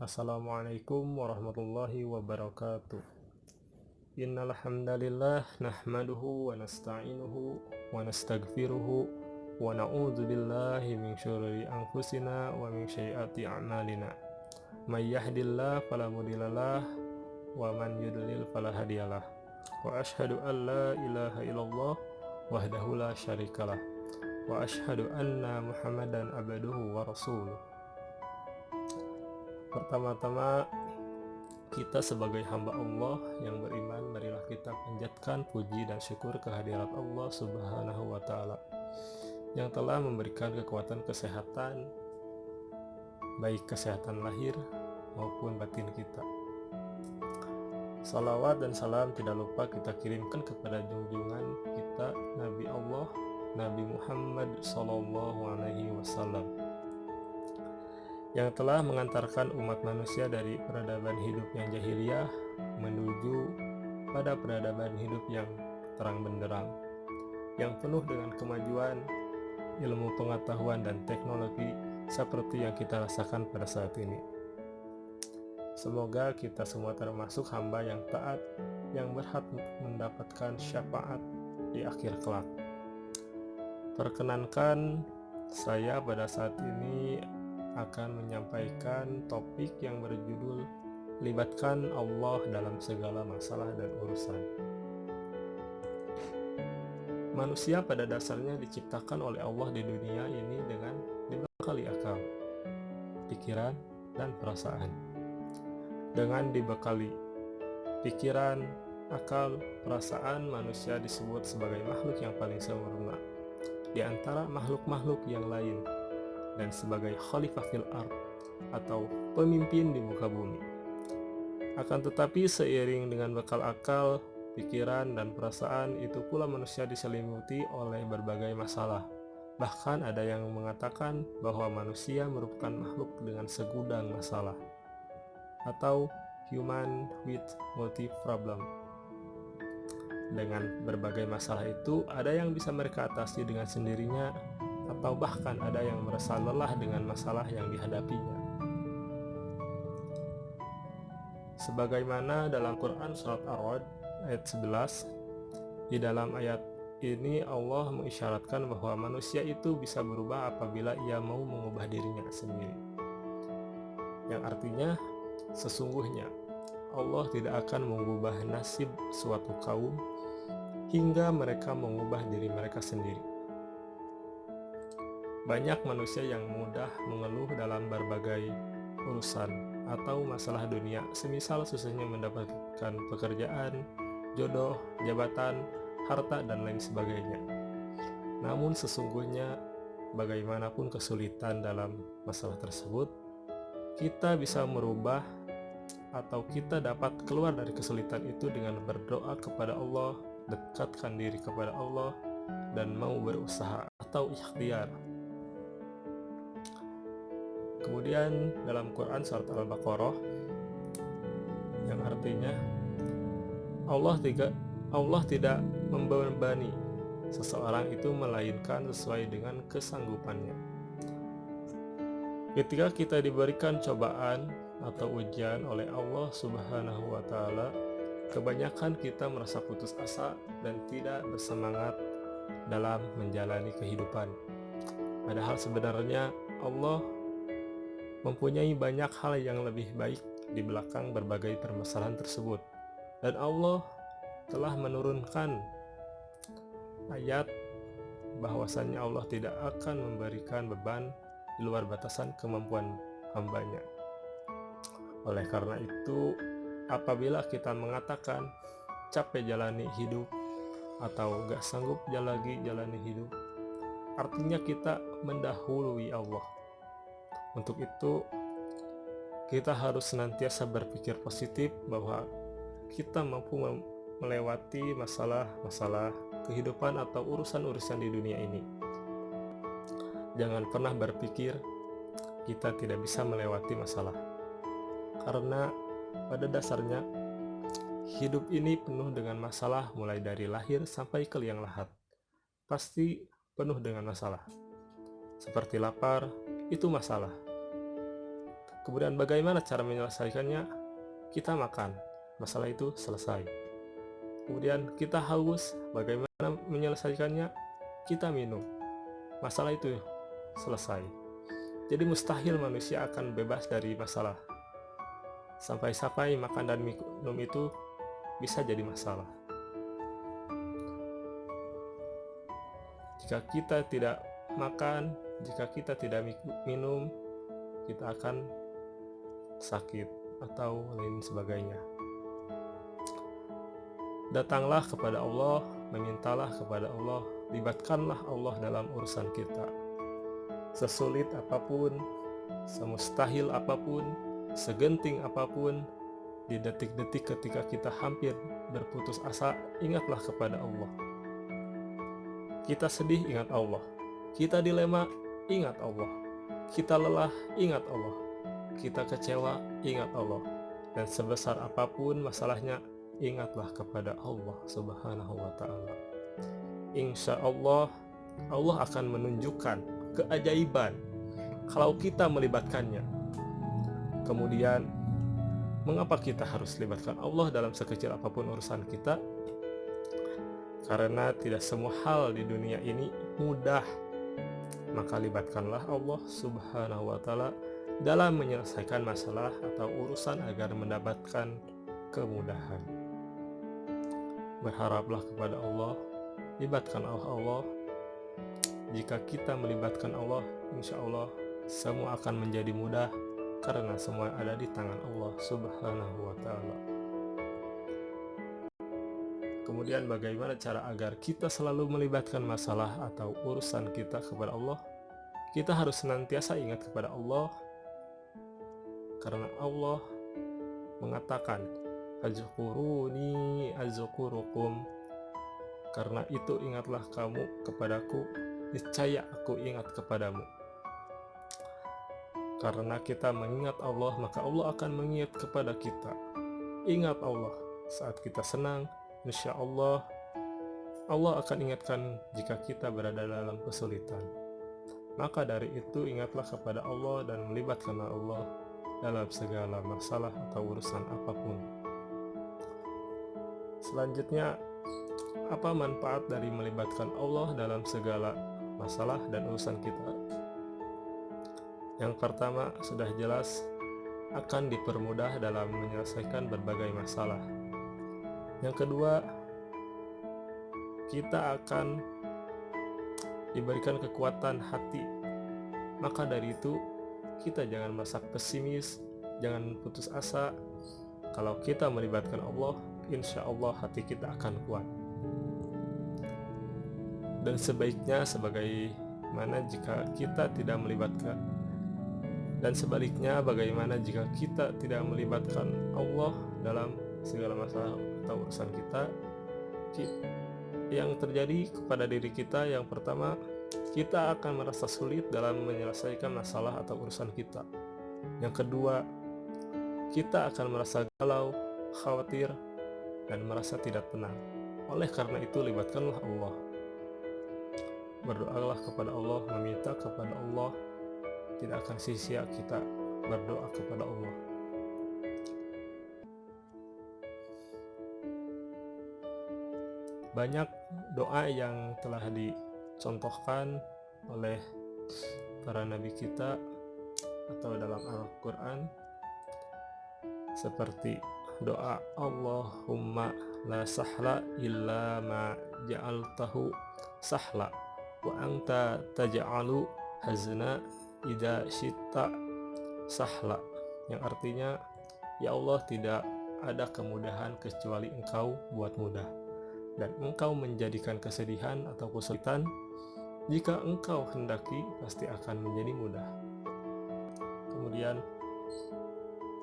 Assalamualaikum warahmatullahi wabarakatuh. Innal hamdalillah nahmaduhu wa nasta'inuhu wa nastaghfiruhu wa na'udzu billahi min syururi anfusina wa min sayyiati a'malina. May yahdihillahu fala mudhillalah wa man yudlil fala hadiyalah. Wa asyhadu an la ilaha illallah wahdahu la syarikalah. Wa asyhadu anna Muhammadan abduhu wa rasuluh. Pertama-tama, kita sebagai hamba Allah yang beriman, marilah kita panjatkan puji dan syukur kehadirat Allah Subhanahu wa Ta'ala yang telah memberikan kekuatan kesehatan, baik kesehatan lahir maupun batin kita. Salawat dan salam tidak lupa kita kirimkan kepada junjungan kita, Nabi Allah, Nabi Muhammad SAW, yang telah mengantarkan umat manusia dari peradaban hidup yang jahiliyah menuju pada peradaban hidup yang terang benderang, yang penuh dengan kemajuan, ilmu pengetahuan dan teknologi seperti yang kita rasakan pada saat ini. Semoga kita semua termasuk hamba yang taat, yang berhak mendapatkan syafaat di akhir kelak. Perkenankan saya pada saat ini akan menyampaikan topik yang berjudul libatkan Allah dalam segala masalah dan urusan. Manusia pada dasarnya diciptakan oleh Allah di dunia ini dengan dibekali akal, pikiran, dan perasaan. Dengan dibekali pikiran, akal, perasaan, manusia disebut sebagai makhluk yang paling sempurna di antara makhluk-makhluk yang lain, dan sebagai khalifah fil ard atau pemimpin di muka bumi. Akan tetapi seiring dengan bekal akal, pikiran, dan perasaan, itu pula manusia diselimuti oleh berbagai masalah. Bahkan ada yang mengatakan bahwa manusia merupakan makhluk dengan segudang masalah atau human with multi problem. Dengan berbagai masalah itu, ada yang bisa mereka atasi dengan sendirinya, atau bahkan ada yang merasa lelah dengan masalah yang dihadapinya. Sebagaimana dalam Quran Surat Ar-Ra'd ayat 11, di dalam ayat ini Allah mengisyaratkan bahwa manusia itu bisa berubah apabila ia mau mengubah dirinya sendiri. Yang artinya, sesungguhnya Allah tidak akan mengubah nasib suatu kaum hingga mereka mengubah diri mereka sendiri. Banyak manusia yang mudah mengeluh dalam berbagai urusan atau masalah dunia, semisal susahnya mendapatkan pekerjaan, jodoh, jabatan, harta, dan lain sebagainya. Namun sesungguhnya, bagaimanapun kesulitan dalam masalah tersebut, kita bisa merubah atau kita dapat keluar dari kesulitan itu dengan berdoa kepada Allah, dekatkan diri kepada Allah, dan mau berusaha atau ikhtiar. Kemudian dalam Quran Surat Al-Baqarah, yang artinya Allah tidak membebani seseorang itu melainkan sesuai dengan kesanggupannya. Ketika kita diberikan cobaan atau ujian oleh Allah Subhanahu wa Ta'ala, kebanyakan kita merasa putus asa dan tidak bersemangat dalam menjalani kehidupan. Padahal sebenarnya Allah mempunyai banyak hal yang lebih baik di belakang berbagai permasalahan tersebut. Dan Allah telah menurunkan ayat bahwasannya Allah tidak akan memberikan beban di luar batasan kemampuan hambanya. Oleh karena itu, apabila kita mengatakan capek jalani hidup atau gak sanggup lagi jalani hidup, artinya kita mendahului Allah. Untuk itu, kita harus senantiasa berpikir positif bahwa kita mampu melewati masalah-masalah kehidupan atau urusan-urusan di dunia ini. Jangan pernah berpikir kita tidak bisa melewati masalah, karena pada dasarnya hidup ini penuh dengan masalah, mulai dari lahir sampai ke liang lahat. Pasti penuh dengan masalah. Seperti lapar, itu masalah. Kemudian bagaimana cara menyelesaikannya? Kita makan, masalah itu selesai. Kemudian kita haus, bagaimana menyelesaikannya? Kita minum, masalah itu selesai. Jadi mustahil manusia akan bebas dari masalah. Sampai-sampai makan dan minum itu bisa jadi masalah. Jika kita tidak makan, jika kita tidak minum, kita akan sakit atau lain sebagainya. Datanglah kepada Allah, memintalah kepada Allah, libatkanlah Allah dalam urusan kita. Sesulit apapun, semustahil apapun, segenting apapun, di detik-detik ketika kita hampir berputus asa, ingatlah kepada Allah. Kita sedih, ingat Allah. Kita dilema, ingat Allah. Kita lelah, ingat Allah. Kita kecewa, ingat Allah. Dan sebesar apapun masalahnya, ingatlah kepada Allah Subhanahu wa ta'ala. Insya Allah, Allah akan menunjukkan keajaiban kalau kita melibatkannya. Kemudian, mengapa kita harus libatkan Allah dalam sekecil apapun urusan kita? Karena tidak semua hal di dunia ini mudah. Maka libatkanlah Allah Subhanahu wa ta'ala dalam menyelesaikan masalah atau urusan agar mendapatkan kemudahan. Berharaplah kepada Allah, libatkan Allah. Jika kita melibatkan Allah, insya Allah semua akan menjadi mudah karena semua ada di tangan Allah Subhanahu wa ta'ala. Kemudian bagaimana cara agar kita selalu melibatkan masalah atau urusan kita kepada Allah? Kita harus senantiasa ingat kepada Allah, karena Allah mengatakan, Azkuruni azkurukum. Karena itu ingatlah kamu kepadaku, niscaya aku ingat kepadamu. Karena kita mengingat Allah, maka Allah akan mengingat kepada kita. Ingat Allah saat kita senang, insya Allah Allah akan ingatkan jika kita berada dalam kesulitan. Maka dari itu ingatlah kepada Allah dan melibatkanlah Allah dalam segala masalah atau urusan apapun. Selanjutnya, apa manfaat dari melibatkan Allah dalam segala masalah dan urusan kita? Yang pertama, sudah jelas akan dipermudah dalam menyelesaikan berbagai masalah. Yang kedua, kita akan diberikan kekuatan hati. Maka dari itu, kita jangan merasa pesimis, jangan putus asa. Kalau kita melibatkan Allah, insya Allah hati kita akan kuat. Dan sebaiknya sebagaimana jika kita tidak melibatkan, dan sebaliknya bagaimana jika kita tidak melibatkan Allah dalam segala masalah atau urusan kita, yang terjadi kepada diri kita, yang pertama, kita akan merasa sulit dalam menyelesaikan masalah atau urusan kita. Yang kedua, kita akan merasa galau, khawatir, dan merasa tidak tenang. Oleh karena itu, libatkanlah Allah. Berdoalah kepada Allah, meminta kepada Allah. Tidak akan sia-sia kita berdoa kepada Allah. Banyak doa yang telah dicontohkan oleh para nabi kita atau dalam Al-Quran, seperti doa Allahumma la sahla illa ma ja'altahu sahla wa anta taj'alu hazna idza syi'ta sahla, yang artinya, ya Allah, tidak ada kemudahan kecuali Engkau buat mudah, dan Engkau menjadikan kesedihan atau kesulitan jika Engkau hendaki pasti akan menjadi mudah. Kemudian,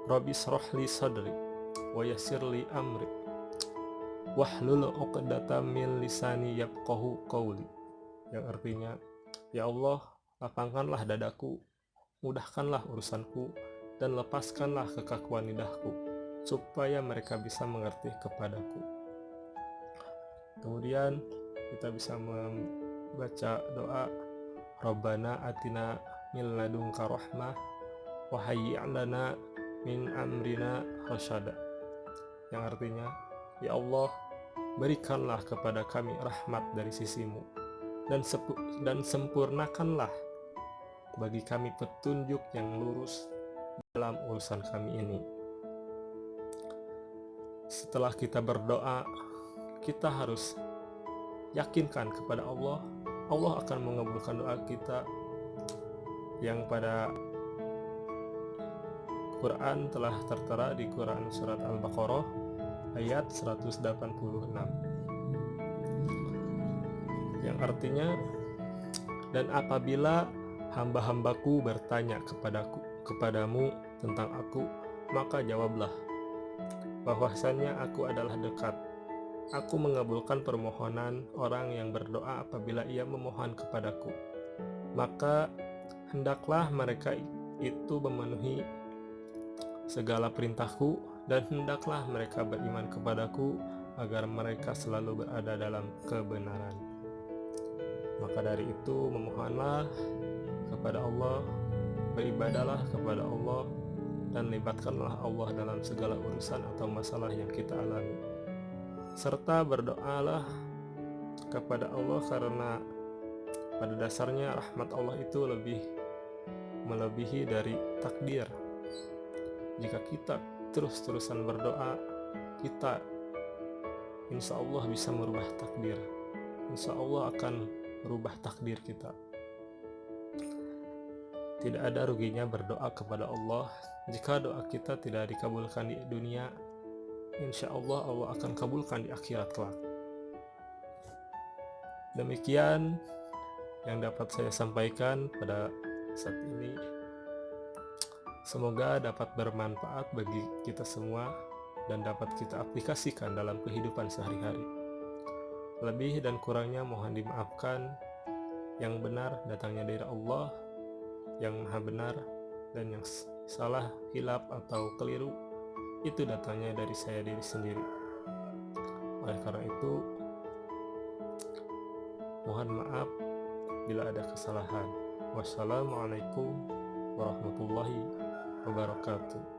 Rabbi shrah li sadri wa yassir li amri wahlul 'uqdatam min lisani yafqahu qawli, yang artinya, ya Allah, lapangkanlah dadaku, mudahkanlah urusanku, dan lepaskanlah kekakuan lidahku, supaya mereka bisa mengerti kepadaku. Kemudian kita bisa membaca doa Rabbana atina min ladunka rahmah wa hayyi' lana min amrina rasyada, yang artinya, ya Allah, berikanlah kepada kami rahmat dari sisimu, dan sempurnakanlah bagi kami petunjuk yang lurus dalam urusan kami ini. Setelah kita berdoa, kita harus yakinkan kepada Allah, Allah akan mengabulkan doa kita, yang pada Quran telah tertera di Quran surat Al-Baqarah ayat 186, yang artinya, dan apabila hamba-hambaku bertanya kepadamu tentang aku, maka jawablah bahwasannya aku adalah dekat. Aku mengabulkan permohonan orang yang berdoa apabila ia memohon kepadaku. Maka hendaklah mereka itu memenuhi segala perintahku, dan hendaklah mereka beriman kepadaku agar mereka selalu berada dalam kebenaran. Maka dari itu, memohonlah kepada Allah, beribadalah kepada Allah, dan libatkanlah Allah dalam segala urusan atau masalah yang kita alami. Serta berdoalah kepada Allah, karena pada dasarnya rahmat Allah itu melebihi dari takdir. Jika kita terus-terusan berdoa, kita insya Allah bisa merubah takdir. Insya Allah akan merubah takdir kita. Tidak ada ruginya berdoa kepada Allah. Jika doa kita tidak dikabulkan di dunia, insya Allah Allah akan kabulkan di akhirat kelak. Demikian yang dapat saya sampaikan pada saat ini. Semoga dapat bermanfaat bagi kita semua dan dapat kita aplikasikan dalam kehidupan sehari-hari. Lebih dan kurangnya mohon dimaafkan. Yang benar datangnya dari Allah yang maha benar, dan yang salah, hilaf atau keliru itu datangnya dari saya diri sendiri. Oleh karena itu, mohon maaf bila ada kesalahan. Wassalamualaikum warahmatullahi wabarakatuh.